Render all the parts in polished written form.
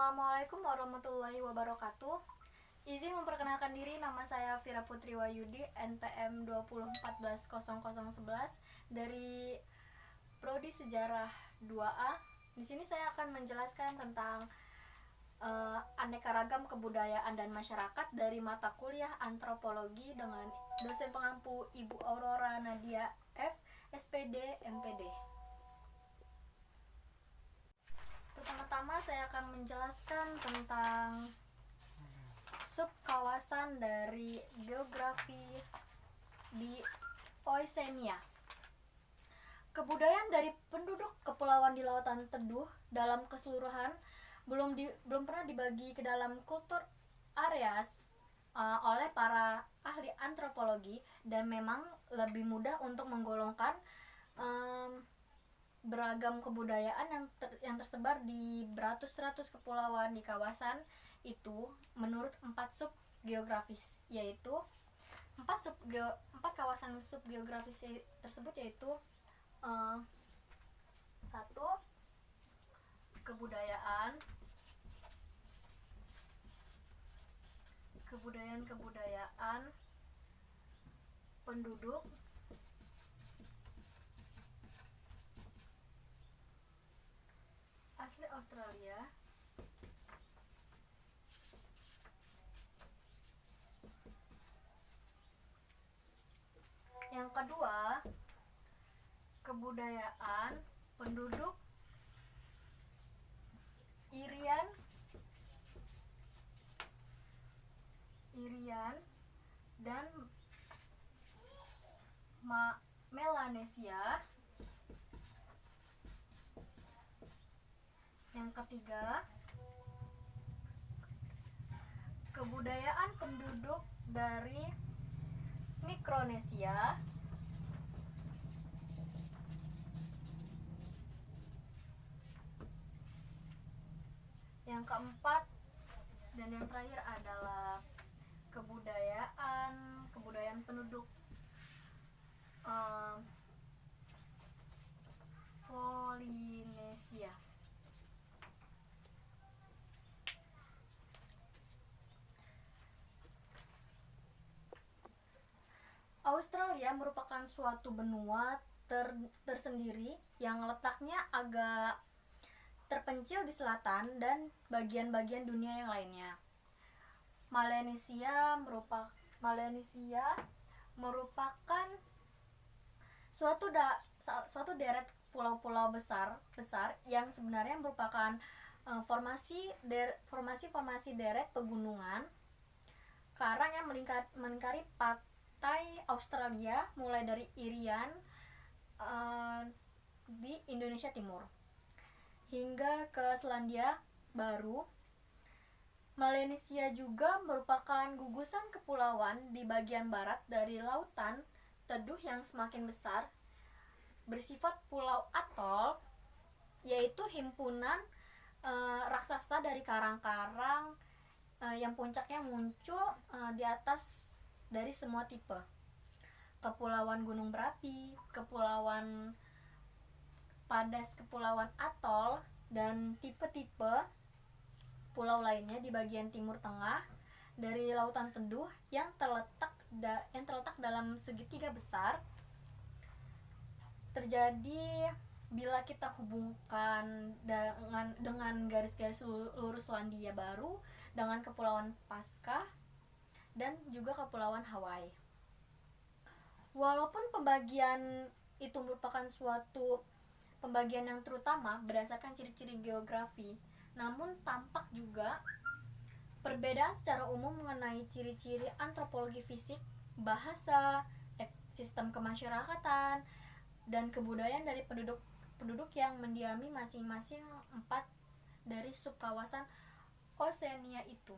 Assalamualaikum warahmatullahi wabarakatuh. Izin memperkenalkan diri, nama saya Vira Putri Wayudi, NPM 2014-00111 dari Prodi Sejarah 2A. Di sini saya akan menjelaskan tentang aneka ragam kebudayaan dan masyarakat dari mata kuliah antropologi dengan dosen pengampu Ibu Aurora Nadia F, SPD, MPD. Pertama-tama saya akan menjelaskan tentang sub kawasan dari geografi di Oceania. Kebudayaan dari penduduk kepulauan di Lautan Teduh dalam keseluruhan belum pernah dibagi ke dalam kultur areas oleh para ahli antropologi, dan memang lebih mudah untuk menggolongkan beragam kebudayaan yang tersebar di beratus-ratus kepulauan di kawasan itu menurut 4 sub geografis, yaitu 4 kawasan sub geografis tersebut, yaitu 1. Kebudayaan penduduk asli Australia. Yang kedua, kebudayaan penduduk Irian dan Melanesia. Yang ketiga, kebudayaan penduduk dari Mikronesia. Yang keempat dan yang terakhir adalah kebudayaan penduduk Polinesia. Australia merupakan suatu benua tersendiri yang letaknya agak terpencil di selatan dan bagian-bagian dunia yang lainnya. Melanesia merupakan suatu deret pulau-pulau besar yang sebenarnya merupakan formasi deret pegunungan karang yang melingkari pantai Australia, mulai dari Irian di Indonesia Timur hingga ke Selandia Baru. Melanesia juga merupakan gugusan kepulauan di bagian barat dari Lautan Teduh yang semakin besar, bersifat pulau atol, yaitu himpunan raksasa dari karang-karang yang puncaknya muncul di atas dari semua tipe. Kepulauan gunung berapi, kepulauan padas, kepulauan atol, dan tipe-tipe pulau lainnya di bagian timur tengah dari Lautan Teduh yang terletak dalam segitiga besar. Terjadi bila kita hubungkan dengan garis-garis lurus Selandia Baru dengan kepulauan Paskah dan juga kepulauan Hawaii. Walaupun pembagian itu merupakan suatu pembagian yang terutama berdasarkan ciri-ciri geografi, namun tampak juga perbedaan secara umum mengenai ciri-ciri antropologi fisik, bahasa, sistem kemasyarakatan, dan kebudayaan dari penduduk yang mendiami masing-masing 4 dari subkawasan Oceania itu.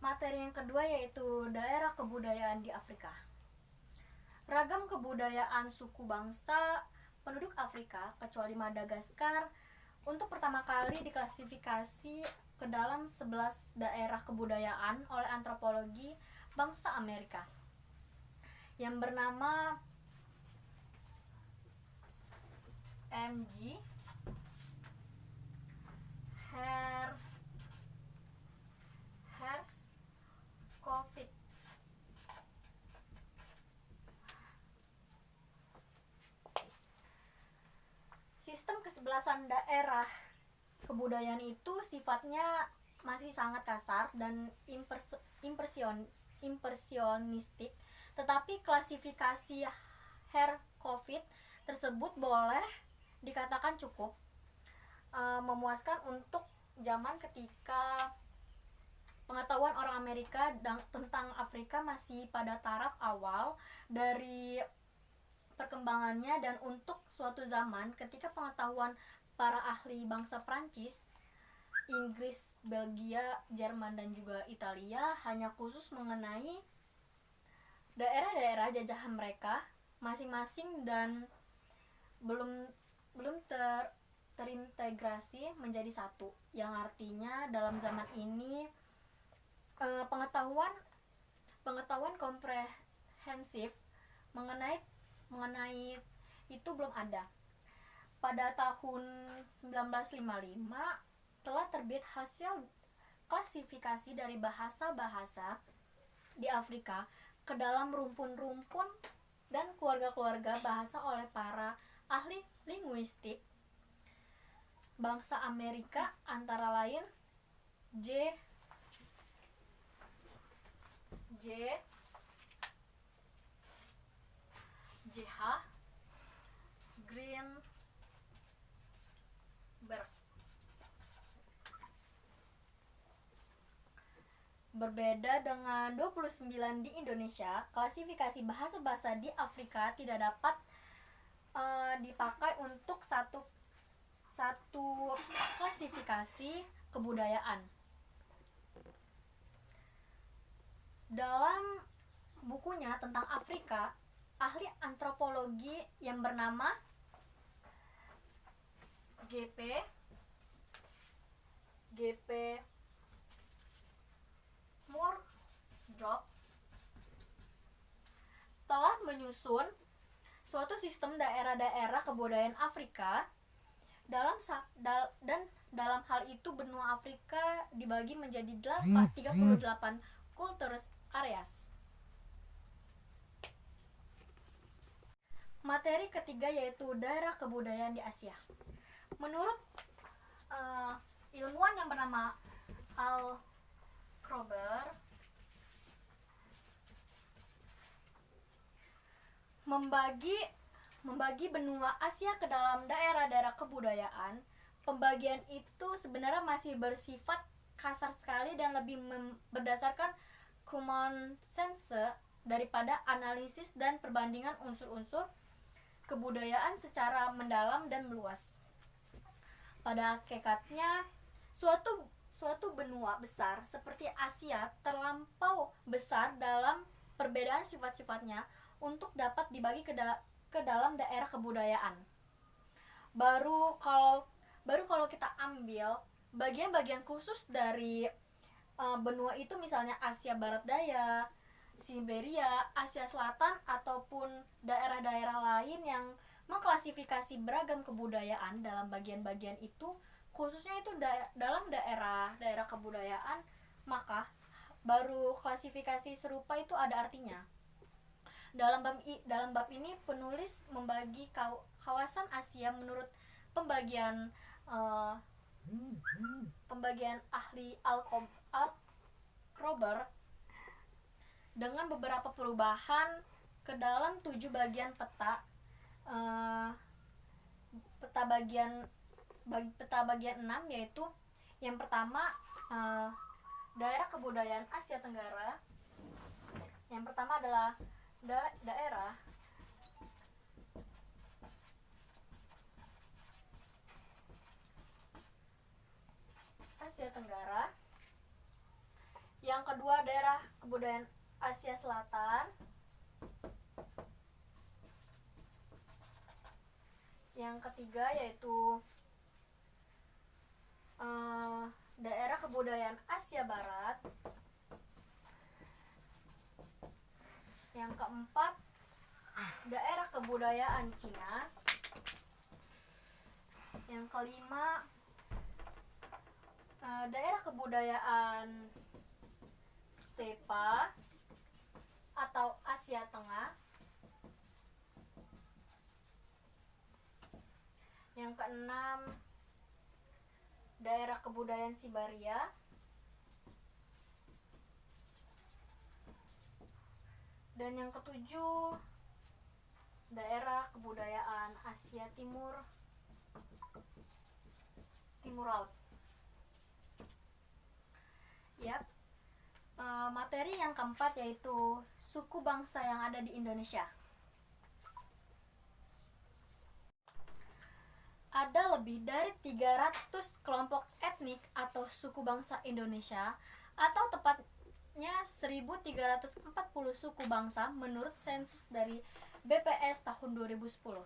Materi yang kedua yaitu daerah kebudayaan di Afrika. Ragam kebudayaan suku bangsa penduduk Afrika, kecuali Madagaskar, untuk pertama kali diklasifikasi ke dalam 11 daerah kebudayaan oleh antropologi bangsa Amerika yang bernama MG sistem kesebelasan daerah kebudayaan itu sifatnya masih sangat kasar dan impresionistik, tetapi klasifikasi Herkovits tersebut boleh dikatakan cukup memuaskan untuk zaman ketika pengetahuan orang Amerika tentang Afrika masih pada taraf awal dari perkembangannya, dan untuk suatu zaman ketika pengetahuan para ahli bangsa Prancis, Inggris, Belgia, Jerman, dan juga Italia hanya khusus mengenai daerah-daerah jajahan mereka masing-masing dan belum terintegrasi menjadi satu, yang artinya dalam zaman ini pengetahuan komprehensif mengenai itu belum ada. Pada tahun 1955 telah terbit hasil klasifikasi dari bahasa-bahasa di Afrika ke dalam rumpun-rumpun dan keluarga-keluarga bahasa oleh para ahli linguistik bangsa Amerika, antara lain J. H. Greenberg. Berbeda dengan 29 di Indonesia, klasifikasi bahasa-bahasa di Afrika tidak dapat dipakai untuk satu klasifikasi kebudayaan. Dalam bukunya tentang Afrika, ahli antropologi yang bernama G.P. Murdoch telah menyusun suatu sistem daerah-daerah kebudayaan Afrika. Dalam hal itu benua Afrika dibagi menjadi 38 cultures areas. Materi ketiga yaitu daerah kebudayaan di Asia. Menurut ilmuwan yang bernama Al Kroeber, membagi benua Asia ke dalam daerah-daerah kebudayaan, pembagian itu sebenarnya masih bersifat kasar sekali dan lebih berdasarkan common sense daripada analisis dan perbandingan unsur-unsur kebudayaan secara mendalam dan meluas. Pada hakikatnya, suatu benua besar seperti Asia terlampau besar dalam perbedaan sifat-sifatnya untuk dapat dibagi ke dalam daerah kebudayaan. Baru kalau kita ambil bagian-bagian khusus dari benua itu, misalnya Asia Barat Daya, Siberia, Asia Selatan, ataupun daerah-daerah lain yang mengklasifikasi beragam kebudayaan dalam bagian-bagian itu, khususnya itu dalam daerah kebudayaan, maka baru klasifikasi serupa itu ada artinya. Dalam bab ini penulis membagi kawasan Asia menurut pembagian ahli Al Kroeber dengan beberapa perubahan ke dalam 7 bagian peta bagian 6, yaitu yang pertama daerah kebudayaan Asia Tenggara. Yang pertama adalah daerah Asia Tenggara. Yang kedua daerah kebudayaan Asia Selatan. Yang ketiga yaitu daerah kebudayaan Asia Barat. Yang keempat daerah kebudayaan Cina. Yang kelima daerah kebudayaan Stepa atau Asia Tengah. Yang keenam, daerah kebudayaan Siberia. Dan yang ketujuh, daerah kebudayaan Asia Timur Laut. Yap. Materi yang keempat yaitu suku bangsa yang ada di Indonesia. Ada lebih dari 300 kelompok etnik atau suku bangsa Indonesia, atau tepatnya 1340 suku bangsa menurut sensus dari BPS tahun 2010.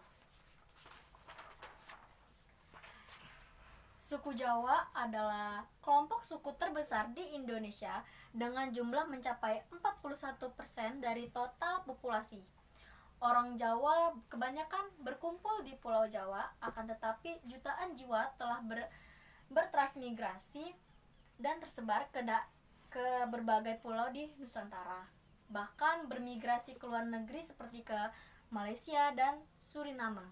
Suku Jawa adalah kelompok suku terbesar di Indonesia dengan jumlah mencapai 41% dari total populasi. Orang Jawa kebanyakan berkumpul di Pulau Jawa, akan tetapi jutaan jiwa telah bertransmigrasi dan tersebar ke berbagai pulau di Nusantara. Bahkan bermigrasi ke luar negeri seperti ke Malaysia dan Suriname.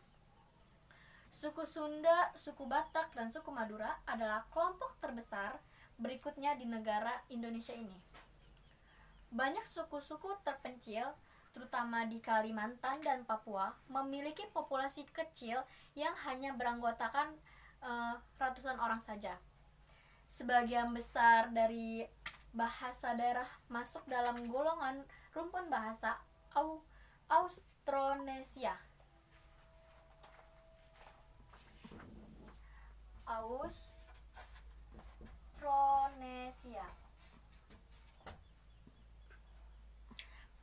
Suku Sunda, suku Batak, dan suku Madura adalah kelompok terbesar berikutnya di negara Indonesia ini. Banyak suku-suku terpencil, terutama di Kalimantan dan Papua, memiliki populasi kecil yang hanya beranggotakan ratusan orang saja. Sebagian besar dari bahasa daerah masuk dalam golongan rumpun bahasa Austronesia.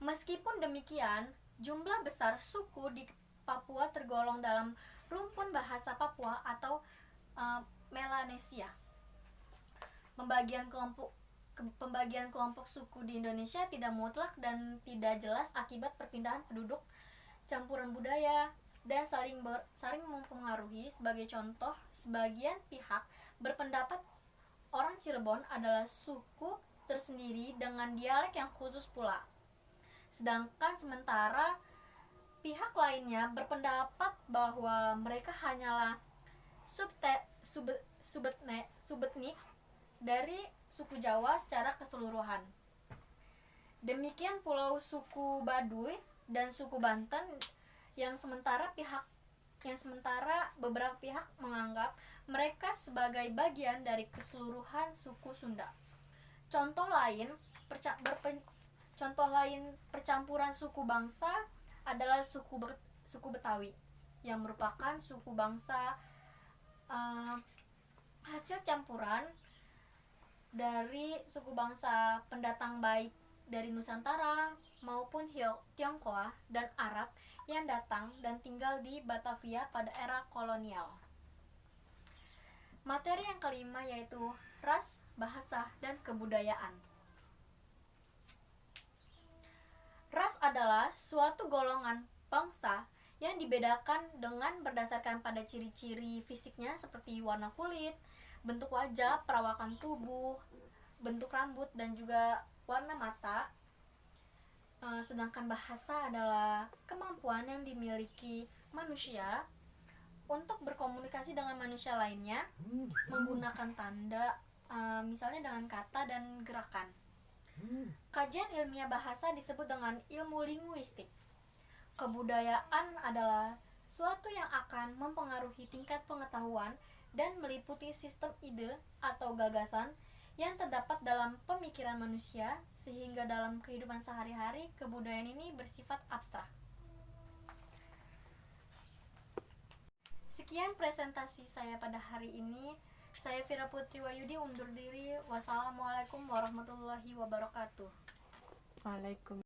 Meskipun demikian, jumlah besar suku di Papua tergolong dalam rumpun bahasa Papua atau Melanesia. Pembagian kelompok suku di Indonesia tidak mutlak dan tidak jelas akibat perpindahan penduduk, campuran budaya, dan saling mempengaruhi. Sebagai contoh, sebagian pihak berpendapat orang Cirebon adalah suku tersendiri dengan dialek yang khusus pula. Sedangkan sementara pihak lainnya berpendapat bahwa mereka hanyalah subetnik dari suku Jawa secara keseluruhan. Demikian pulau suku Baduy dan suku Banten yang sementara beberapa pihak menganggap mereka sebagai bagian dari keseluruhan suku Sunda. Contoh lain percampuran suku bangsa adalah suku Betawi, yang merupakan suku bangsa hasil campuran dari suku bangsa pendatang baik dari Nusantara maupun Tionghoa dan Arab yang datang dan tinggal di Batavia pada era kolonial. Materi yang kelima yaitu ras, bahasa, dan kebudayaan. Ras adalah suatu golongan bangsa yang dibedakan dengan berdasarkan pada ciri-ciri fisiknya seperti warna kulit, bentuk wajah, perawakan tubuh, bentuk rambut, dan juga warna mata. Sedangkan bahasa adalah kemampuan yang dimiliki manusia untuk berkomunikasi dengan manusia lainnya menggunakan tanda, misalnya dengan kata dan gerakan. Kajian ilmiah bahasa disebut dengan ilmu linguistik. Kebudayaan adalah suatu yang akan mempengaruhi tingkat pengetahuan dan meliputi sistem ide atau gagasan yang terdapat dalam pemikiran manusia, sehingga dalam kehidupan sehari-hari kebudayaan ini bersifat abstrak. Sekian presentasi saya pada hari ini. Saya Vira Putri Wayudi undur diri. Wassalamualaikum warahmatullahi wabarakatuh. Waalaikumsalam.